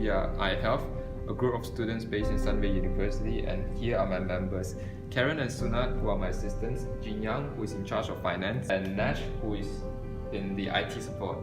We are iHealth, a group of students based in Sunway University, and here are my members. Karen and Sunat, who are my assistants, Jin Yang, who is in charge of finance, and Nash, who is in the IT support.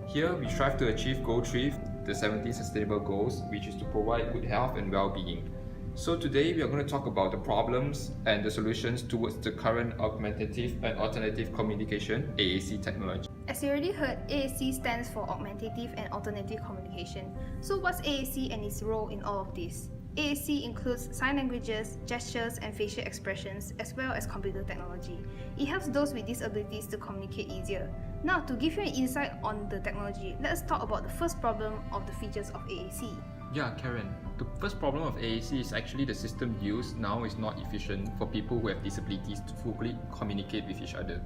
Here, we strive to achieve Goal 3, the 17 Sustainable Goals, which is to provide good health and well-being. So today we are going to talk about the problems and the solutions towards the current augmentative and alternative communication (AAC) technology. As you already heard, AAC stands for Augmentative and Alternative Communication. So what's AAC and its role in all of this? AAC includes sign languages, gestures, and facial expressions, as well as computer technology. It helps those with disabilities to communicate easier. Now, to give you an insight on the technology, let's talk about the first problem of the features of AAC. Yeah, Karen, the first problem of AAC is actually the system used now is not efficient for people who have disabilities to fully communicate with each other.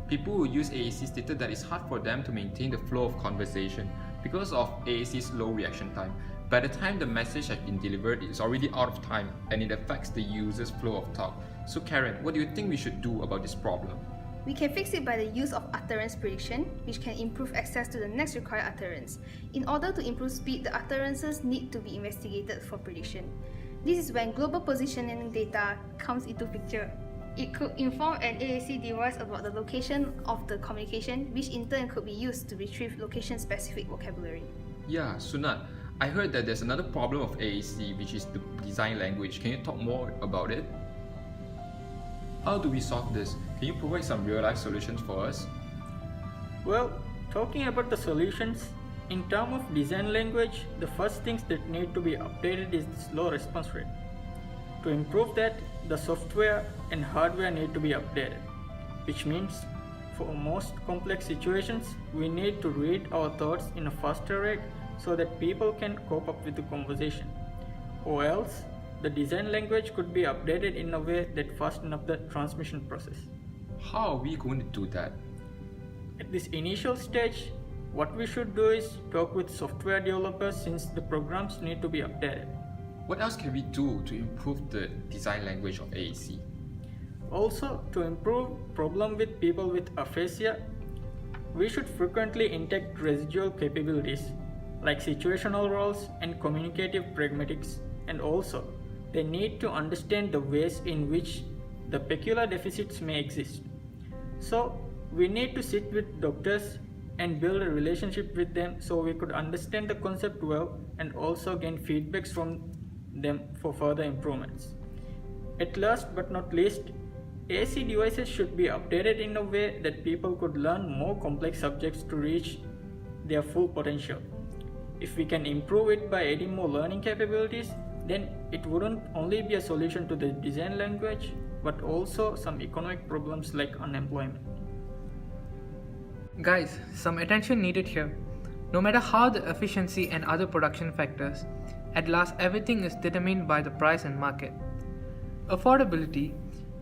People who use AAC stated that it's hard for them to maintain the flow of conversation because of AAC's low reaction time. By the time the message has been delivered, it's already out of time and it affects the user's flow of talk. So Karen, what do you think we should do about this problem? We can fix it by the use of utterance prediction, which can improve access to the next required utterance. In order to improve speed, the utterances need to be investigated for prediction. This is when global positioning data comes into picture. It could inform an AAC device about the location of the communication, which in turn could be used to retrieve location-specific vocabulary. Yeah, Sunat, I heard that there's another problem of AAC, which is the design language. Can you talk more about it? How do we solve this? Can you provide some real-life solutions for us? Well, talking about the solutions, in terms of design language, the first things that need to be updated is the slow response rate. To improve that, the software and hardware need to be updated, which means for most complex situations, we need to read our thoughts in a faster rate so that people can cope up with the conversation. Or else, the design language could be updated in a way that fastens up the transmission process. How are we going to do that? At this initial stage, what we should do is talk with software developers since the programs need to be updated. What else can we do to improve the design language of AAC? Also, to improve problem with people with aphasia, we should frequently integrate residual capabilities like situational roles and communicative pragmatics, and also they need to understand the ways in which the peculiar deficits may exist. So, we need to sit with doctors and build a relationship with them so we could understand the concept well and also gain feedbacks from them for further improvements. At last but not least, AAC devices should be updated in a way that people could learn more complex subjects to reach their full potential. If we can improve it by adding more learning capabilities, then it wouldn't only be a solution to the design language, but also some economic problems like unemployment. Guys, some attention needed here. No matter how the efficiency and other production factors, at last everything is determined by the price and market. Affordability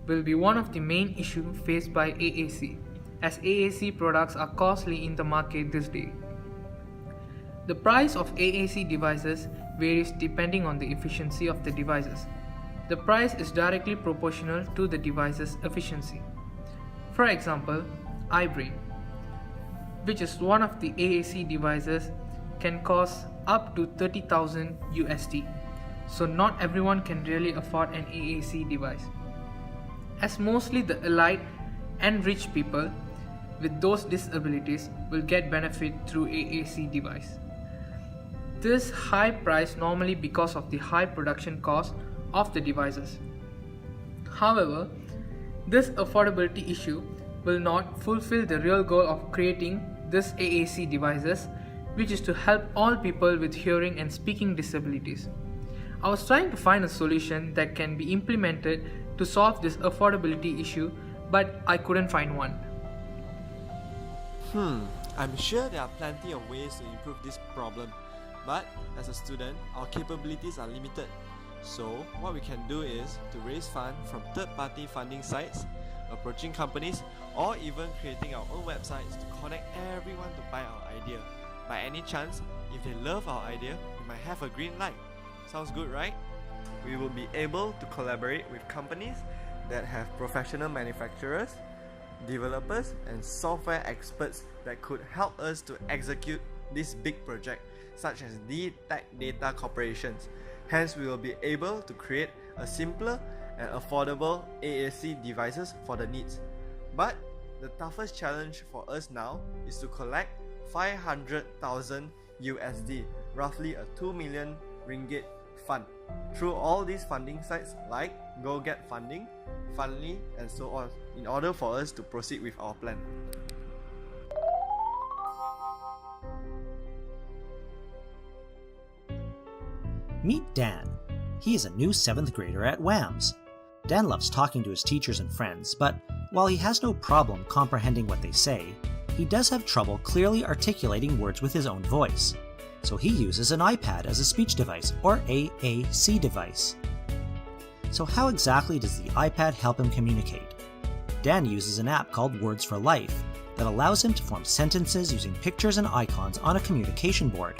will be one of the main issues faced by AAC, as AAC products are costly in the market this day. The price of AAC devices varies depending on the efficiency of the devices. The price is directly proportional to the device's efficiency. For example, iBrain, which is one of the AAC devices, can cost up to 30,000 USD. So not everyone can really afford an AAC device, as mostly the elite and rich people with those disabilities will get benefit through AAC device. This high price normally because of the high production cost of the devices. However, this affordability issue will not fulfill the real goal of creating this AAC devices, which is to help all people with hearing and speaking disabilities. I was trying to find a solution that can be implemented to solve this affordability issue, but I couldn't find one. I'm sure there are plenty of ways to improve this problem, but as a student, our capabilities are limited. So what we can do is to raise funds from third-party funding sites, approaching companies, or even creating our own websites to connect everyone to buy our idea. By any chance, if they love our idea, we might have a green light. Sounds good, right? We will be able to collaborate with companies that have professional manufacturers, developers, and software experts that could help us to execute this big project, such as the Tech Data Corporations. Hence, we will be able to create a simpler and affordable AAC devices for the needs. But the toughest challenge for us now is to collect 500,000 USD, roughly a 2 million ringgit fund, through all these funding sites like Go Get Funding, Fundly, and so on, in order for us to proceed with our plan. Meet Dan. He is a new 7th grader at WAMS. Dan loves talking to his teachers and friends, but while he has no problem comprehending what they say, he does have trouble clearly articulating words with his own voice. So he uses an iPad as a speech device, or AAC device. So how exactly does the iPad help him communicate? Dan uses an app called Words for Life that allows him to form sentences using pictures and icons on a communication board.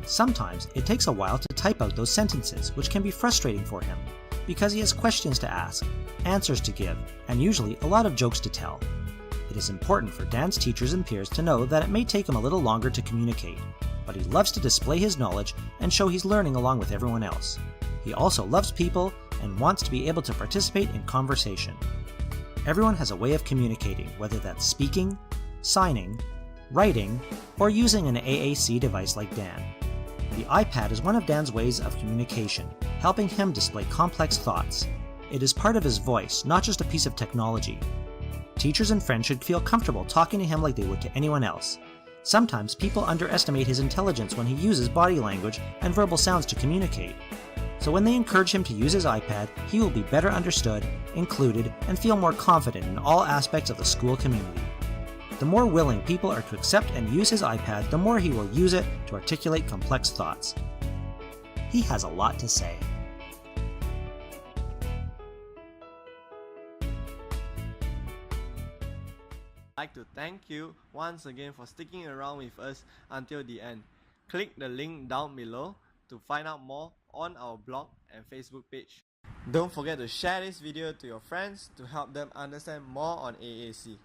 Sometimes it takes a while to type out those sentences, which can be frustrating for him, because he has questions to ask, answers to give, and usually a lot of jokes to tell. It is important for Dan's teachers and peers to know that it may take him a little longer to communicate, but he loves to display his knowledge and show he's learning along with everyone else. He also loves people and wants to be able to participate in conversation. Everyone has a way of communicating, whether that's speaking, signing, writing, or using an AAC device like Dan. The iPad is one of Dan's ways of communication, helping him display complex thoughts. It is part of his voice, not just a piece of technology. Teachers and friends should feel comfortable talking to him like they would to anyone else. Sometimes people underestimate his intelligence when he uses body language and verbal sounds to communicate. So when they encourage him to use his iPad, he will be better understood, included, and feel more confident in all aspects of the school community. The more willing people are to accept and use his iPad, the more he will use it to articulate complex thoughts. He has a lot to say. I'd like to thank you once again for sticking around with us until the end. Click the link down below to find out more on our blog and Facebook page. Don't forget to share this video to your friends to help them understand more on AAC.